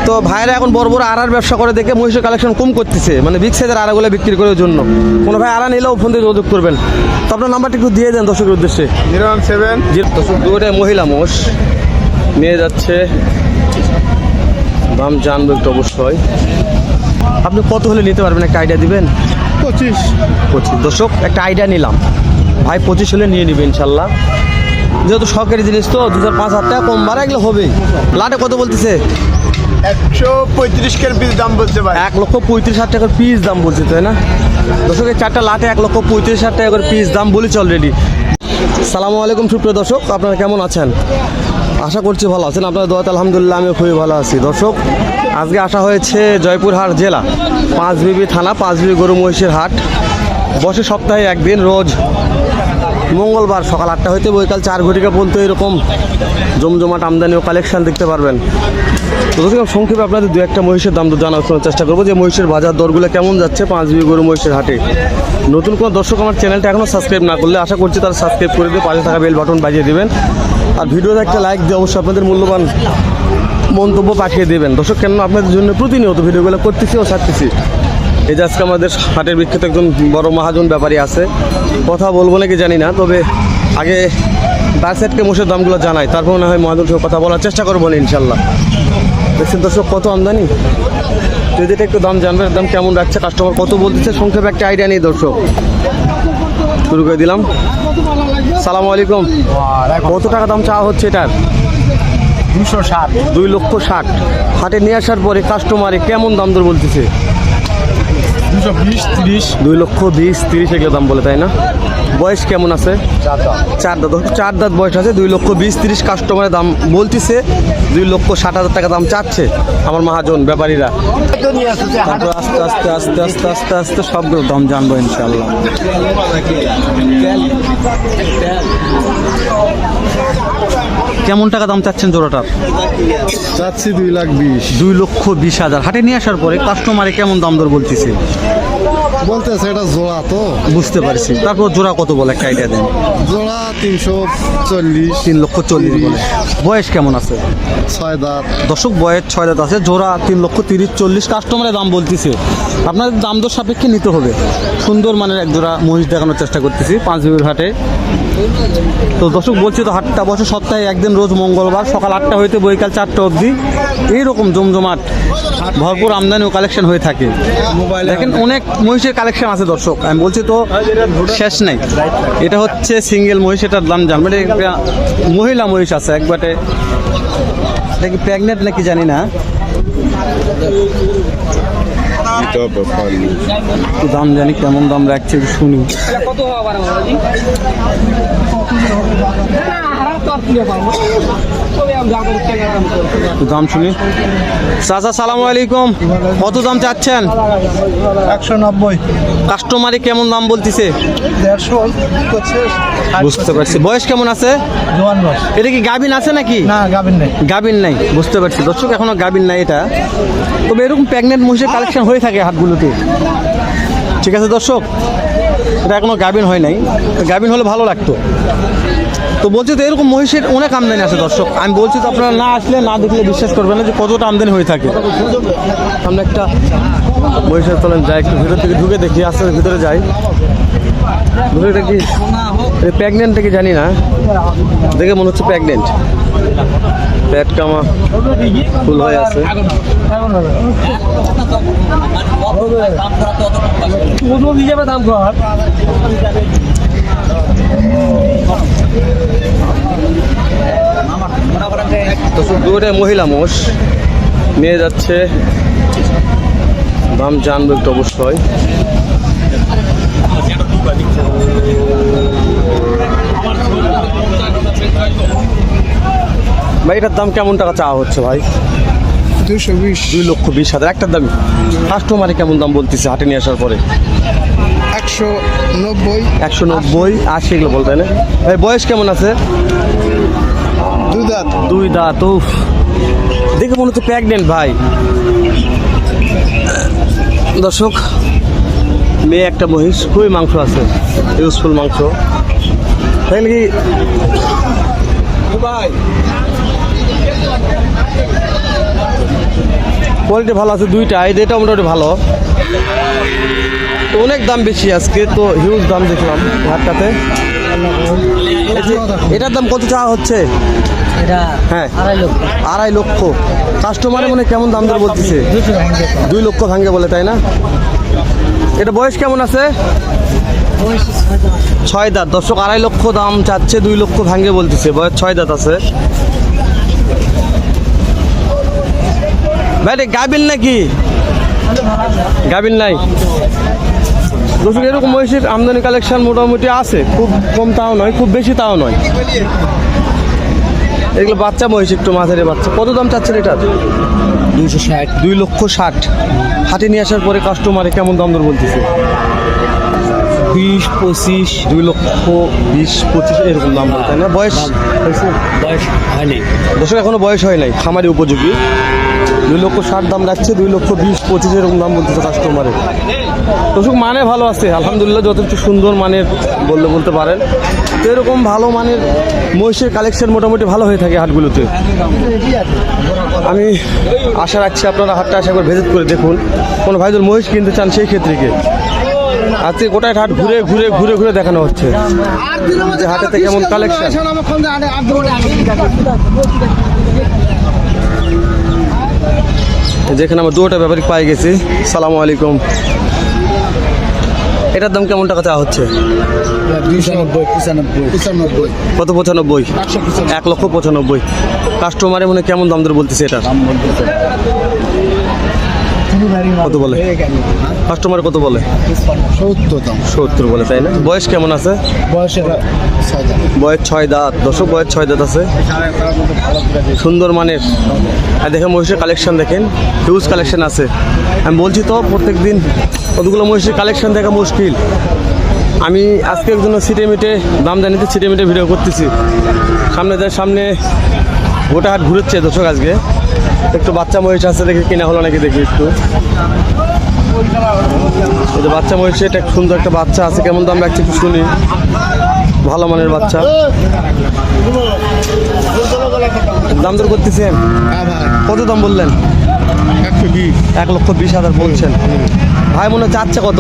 তো ভাইরা এখন বড় বড় আড়ার ব্যবসা করে দেখে মহিষের কালেকশন কম করতেছে, মানে বিগ সাইজের আড়াগুলো বিক্রি করার জন্য। কোনো ভাই আড়া নিলেও ফোন দিয়ে যোগাযোগ করবেন। তো আপনার নাম্বারটা একটু দিয়ে দেন দর্শকের উদ্দেশ্যে। 017 দর্শক দুটোটা মহিলা মোষ নিয়ে যাচ্ছে, দাম জানবো একটু অবশ্যই। আপনি কত হলে নিতে পারবেন, একটা আইডিয়া দিবেন? 25। দর্শক একটা আইডিয়া নিলাম, ভাই 25 হলে নিয়ে নিবে ইনশাল্লাহ। যেহেতু শখের জিনিস তো 2,000-5,000 টাকা কম বাড়া এগুলো হবেই। লাটে কত বলতেছে? 135 টাকার পিস দাম বলছে ভাই। 1,35,000 টাকার পিস দাম বলছে, তাই না? দর্শক এই চারটা লাটে 1,35,000 টাকা করে পিস দাম বলেছে অলরেডি। সালামু আলাইকুম সুপ্রিয় দর্শক, আপনারা কেমন আছেন? আশা করছি ভালো আছেন। আপনার দোয়াতে আলহামদুলিল্লাহ আমিও খুবই ভালো আছি। দর্শক আজকে আসা হয়েছে জয়পুরহাট জেলা পাঁচবিবি থানা, পাঁচবিবি গরু মহিষের হাট। বসে সপ্তাহে একদিন, রোজ মঙ্গলবার সকাল 8টা হইতে বৈকাল 4 ঘটিকা পর্যন্ত এরকম জমজমাট আমদানি ও কালেকশন দেখতে পারবেন। তো সংক্ষেপে আপনাদের দু একটা মহিষের দাম জানার চেষ্টা করবো, যে মহিষের বাজার দরগুলো কেমন যাচ্ছে পাঁচবিবি গরু মহিষের হাটে। নতুন কোনো দর্শক আমার চ্যানেলটা এখনও সাবস্ক্রাইব না করলে আশা করছি তারা সাবস্ক্রাইব করে দিয়ে পাশে থাকা বেল বাটন বাজিয়ে দেবেন। আর ভিডিওতে একটা লাইক দিয়ে অবশ্যই আপনাদের মূল্যবান মন্তব্য পাঠিয়ে দেবেন। দর্শক কেন আপনাদের জন্য প্রতিনিয়ত ভিডিওগুলো করতেছি ও ছাড়তেছি। এই যে আজকে আমাদের হাটের বিখ্যাত একজন বড় মহাজন ব্যাপারী আছে, কথা বলবো নাকি জানি না, তবে আগে তার সেটকে মোষের দামগুলো জানাই, তারপর না হয় মহাজন সঙ্গে কথা বলার চেষ্টা করবো না ইনশাল্লাহ। দেখছেন দর্শক কত আমদানি, তো যেটা একটু দাম জানবেন, দাম কেমন রাখছে, কাস্টমার কত বলতেছে, সংক্ষেপে একটা আইডিয়া নেই। দর্শক শুরু করে দিলাম। সালামু আলাইকুম। কত টাকা দাম চাওয়া হচ্ছে এটার? 260। 2,60,000। হাটে নিয়ে আসার পরে কাস্টমারে কেমন দাম দর বলতেছে? 220, 30। 2,20,30 এগুলো দাম বলে, তাই না? বয়স কেমন আছে? 4 দাঁত বয়স আছে। 2,20,30 কাস্টমারের দাম বলতেছে। 2,60,000 টাকা দাম চাচ্ছে আমার মহাজন ব্যাপারীরা। তারপর আস্তে আস্তে আস্তে আস্তে আস্তে আস্তে সবগুলো দাম জানবো ইনশাল্লাহ। কেমন টাকা দাম চাচ্ছেন জোড়াটার? চাচ্ছি 2,20,000। 2,20,000। হাটে নিয়ে আসার পরে কাস্টমারে কেমন দাম দর বলতেছে? বলতেছে এটা জোড়া তো। বুঝতে পারছি। তারপর জোড়া কত বলে একটা আইডিয়া দেন। জোড়া 340। 3,40,000 বলে। বয়স কেমন আছে? 6 দাঁত। দর্শক বয়স 6 দাঁত আছে। জোড়া 3,30,40 কাস্টমারের দাম বলতেছে। আপনাদের দাম দর সাপেক্ষে নিতে হবে। সুন্দর মানের এক জোড়া মহিষ দেখানোর চেষ্টা করতেছি পাঁচবিবির হাটে। তো দর্শক বলছি তো হাটটা বছর সপ্তাহে একদিন, রোজ মঙ্গলবার সকাল 8টা হইতে বৈকাল 4টা অবধি এইরকম জমজমাট ভরপুর আমদানি ও কালেকশন হয়ে থাকে। দেখেন অনেক মহিষের কালেকশন আছে দর্শক, আমি বলছি তো শেষ নাই। এটা হচ্ছে সিঙ্গেল মহিষ, এটার দাম জানবেন। এটা মহিলা মহিষ আছে একবারে, এটা কি প্রেগনেন্ট নাকি জানি না। দাম জানি কেমন দাম রাখছে শুনি। দাম শুনি। চাচা সালামু আলাইকুম। কত দাম চাচ্ছেন? 190। কাস্টমারে কেমন দাম বলতেছে? 150। বুঝতে পারছি। বয়স কেমন আছে? জোয়ান বয়স। এটা কি গাভিন আছে নাকি? না, গাবিন নেই। গাভিন নাই। বুঝতে পারছি দর্শক, এখনো গাভিন নাই এটা। তবে এরকম প্রেগনেন্ট মহিষের কালেকশন হয়ে থাকে হাটগুলোতে। ঠিক আছে দর্শক, এটা এখনো গাভিন হয় নাই, গাভিন হলে ভালো লাগতো। তো বলছি তো এরকম মহিষের অনেক আমদানি আছে দর্শক। আমি বলছি তো আপনারা না আসলে না দেখলে বিশ্বাস করবেন না যে কতটা আমদানি হয়ে থাকে। সামনে একটা মহিষের চলেন যাই, একটু ভিতর থেকে ঢুকে দেখি, আস্তে আস্তে ভিতরে যাই। ভিতরে দেখি প্রেগনেন্ট থেকে জানি না, দেখে মনে হচ্ছে প্রেগনেন্ট। পেট কামা ফুল হয়ে আছে। দুটোটা মহিলা মোষ নিয়ে যাচ্ছে, দাম জানবো একটু অবশ্যই। ভাই এটার দাম কেমন টাকা চাওয়া হচ্ছে ভাই? 220। 2,20,000 একটার দামই। কাস্টমারে কেমন দাম বলতেছে হাটে নিয়ে আসার পরে? 190। 190, 80 এগুলো বলতে না। ভাই বয়স কেমন আছে? 2 দাঁত। 2 দাঁত। উফ, দেখে মনে হচ্ছে প্রেগনেন্ট ভাই। দর্শক মেয়ে একটা মহিষ, খুবই মাংস আছে, ইউজফুল মাংস। তাই নাকি ভাই? কোয়ালিটি ভালো আছে দুইটা, এটা মোটামুটি ভালো। তো অনেক দাম বেশি আজকে, তো হিউজ দাম দেখলাম হাটটাতে। এটার দাম কত চাওয়া হচ্ছে? এটা হ্যাঁ 2.5 লক্ষ। 2.5 লক্ষ। কাস্টমারে মনে হয় কেমন দাম দর বলতেছে? 2 লক্ষ ভাঙ্গে বলে, তাই না? এটা বয়স কেমন আছে? 6 দাঁত। দর্শক 2.5 লক্ষ দাম চাচ্ছে, 2 লক্ষ ভাঙ্গে বলতেছে, বয়স 6 দাঁত আছে। ভাই এটা গাবিল নাকি? গাবিল নাই। দর্শক এরকম মহিষের আমদানি কালেকশন মোটামুটি আছে, খুব কম তাও নয়, খুব বেশি তাও নয়। এগুলো বাচ্চা মহিষ, একটু মাঝারি বাচ্চা। কত দাম চাচ্ছেন এটা? 260। 2 লক্ষ 60। হাটে নিয়ে আসার পরে কাস্টমারে কেমন দাম দর বলতেছে? 20-25। 2 লক্ষ 20-25 এরকম দাম বলতে, তাই না? বয়স হয়েছে? বয়স হয়নি। দর্শক এখনো বয়স হয় নাই, খামারি উপযোগী। 2 লক্ষ 60 দাম রাখছে, 2 লক্ষ 20-25 এরকম দাম বলতেছে কাস্টমারে। দর্শক মানে ভালো আছে আলহামদুলিল্লাহ, যথেষ্ট সুন্দর মানের বলতে পারেন। তো এরকম ভালো মানের মহিষের কালেকশন মোটামুটি ভালো হয়ে থাকে হাটগুলোতে। আমি আশা রাখছি আপনারা হাটটা আশা করে ভিজিট করে দেখুন, কোনো ভাইদের মহিষ কিনতে চান সেই ক্ষেত্রে কি। আজকে গোটায় হাট ঘুরে ঘুরে ঘুরে ঘুরে দেখানো হচ্ছে যে হাটেতে কেমন কালেকশন। যেখানে আমরা দুটো ব্যাপারিক পাই গেছি। সালামু আলাইকুম। এটার দাম কেমন টাকা চাওয়া হচ্ছে? 95। কত? 95। 1 লক্ষ 95। কাস্টমারে মনে হয় কেমন দাম দর বলতেছে এটা? কত বলে কাস্টমার? কত বলে? 70 বলে, তাই না? বয়স কেমন আছে? বয়স 6 দাঁত। দর্শক বয়স 6 দাঁত আছে, সুন্দর মানের। আর দেখেন মহিষের কালেকশন দেখেন, হিউজ কালেকশন আছে। আমি বলছি তো প্রত্যেক দিন কতগুলো মহিষের কালেকশন দেখা মুশকিল। আমি আজকে একজন সিটে মিটে দাম জানিতে সিটে মিটে ভিডিও করতেছি। সামনে গোটা হাট ঘুরেছে দর্শক। আজকে একটু বাচ্চা মহিষ আছে, দেখে কিনা হলো নাকি দেখি একটু। এই যে বাচ্চা মহিষে এটা সুন্দর একটা বাচ্চা আছে, কেমন দাম রাখছে একটু শুনি। ভালো মানের বাচ্চা। দাম দর করতেছেন? কত দাম বললেন? 1 লক্ষ 20,000 বলছেন। ভাই মনে হয় চাচ্ছে কত?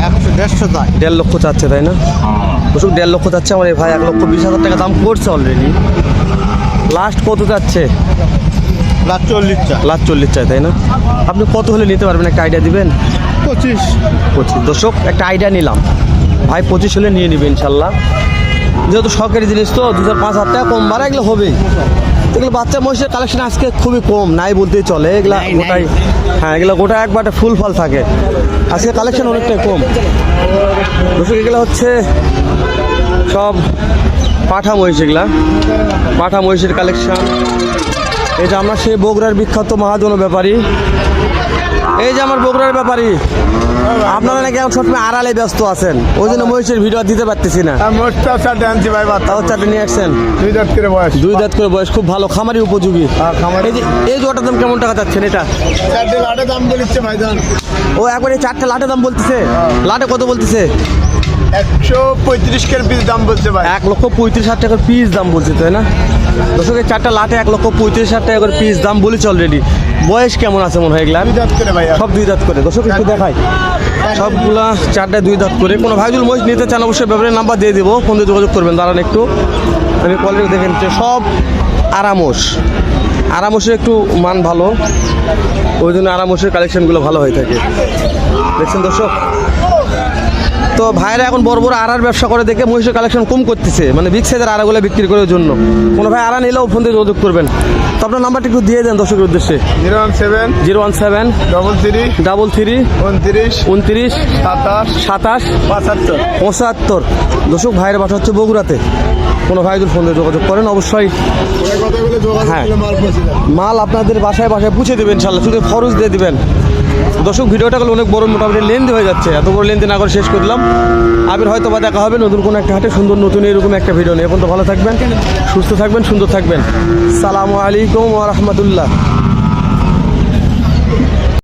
1.5 লক্ষ চাচ্ছে, তাই না? ওষুধ 1.5 লক্ষ চাচ্ছে আমার এই ভাই। 1,20,000 টাকা দাম করছে অলরেডি। লাস্ট কত যাচ্ছে? লাখ 40 চাই, তাই না? আপনি কত হলে নিতে পারবেন, একটা আইডিয়া দিবেন? 25। দর্শক একটা আইডিয়া নিলাম, ভাই 25 হলে নিয়ে নিবে ইনশাল্লাহ। যেহেতু সরকারি জিনিস তো 2,000-5,000 টাকা কম বাড়া এগুলো হবে। এগুলো বাচ্চা মহিষের কালেকশন আজকে খুবই কম, নাই বলতেই চলে। এগুলা গোটাই, হ্যাঁ এগুলো গোটা একবারে ফুল ফল থাকে। আজকে কালেকশন অনেকটাই কম। দর্শক এগুলো হচ্ছে সব পাঠা মহিষ, এগুলা পাঠা মহিষের কালেকশন। এই যে আমরা সেই বগুড়ার বিখ্যাত মহাজন ব্যাপারী, এই যে আমার বগুড়ার ব্যাপারী। আপনারা নাকি এখন সবসময় আড়ালে ব্যস্ত আছেন, ওই জন্য মহিষের ভিডিও দিতে পারতেছি না। তাও চারটে নিয়ে আসছেন। 2 দাঁত করে বয়স। 2 দাঁত করে বয়স, খুব ভালো, খামারি উপযোগী। এই যে এই জোটার দাম কেমন টাকা চাচ্ছেন? এটা 4টে লাটে দাম বলছে ভাইজান। ও একবারে 4টে লাটে দাম বলতেছে। লাটে কত বলতেছে? 135 কের পিস দাম বলছে ভাই। 1,35,000 টাকার পিস দাম বলছে, তাই না? দর্শক 4টা লাটে 1,35,000 টাকা করে পিস দাম বলেছে অলরেডি। বয়স কেমন আছে মনে হয় এগুলা? 2 দাঁত করে ভাই। সব 2 দাঁত করে। দর্শক একটু দেখাই, সবগুলা 4টায় 2 দাঁত করে। কোনো ভাইজুল মহিষ নিতে চান অবশ্যই ব্যাপারের নাম্বার দিয়ে দেবো, ফোন দিয়ে যোগাযোগ করবেন। দাঁড়ান একটু, আমি কোয়ালিটি দেখে নিচ্ছি। সব আরামোশের একটু মান ভালো, ওই জন্য আরামোশের কালেকশনগুলো ভালো হয়ে থাকে। দেখছেন দর্শক? তো ভাইরা এখন বড় বড় আড়ার ব্যবসা করে দেখে মহিষের কালেকশন কম করতেছে, মানে বিগ সাইজের আড়াগুলো বিক্রি করার জন্য। কোনো ভাই আড়া নিলেও ফোন দিয়ে যোগাযোগ করবেন। তো আপনার নাম্বারটা একটু দিয়ে দেন দর্শকের উদ্দেশ্যে। 017 017 33 33 29 29 27 27 75। 75। দর্শক ভাইয়ের বাসা হচ্ছে বগুড়াতে। কোনো ভাই যদি ফোন দিয়ে যোগাযোগ করেন অবশ্যই হ্যাঁ মাল আপনাদের বাসায় পৌঁছে দেবেন ইনশাল্লাহ, শুধু খরচ দিয়ে দিবেন। দর্শক ভিডিওটা গেলে অনেক বড়, মোটামুটি লেন্দি হয়ে যাচ্ছে, এত বড় লেন্দি না করে শেষ করলাম। আবার হয়তো বা দেখা হবে নতুন কোনো একটা হাটে সুন্দর নতুন এরকম একটা ভিডিও নিয়ে। এখন তো ভালো থাকবেন, সুস্থ থাকবেন, সুন্দর থাকবেন। সালামু আলাইকুম ওয়া রাহমাতুল্লাহ।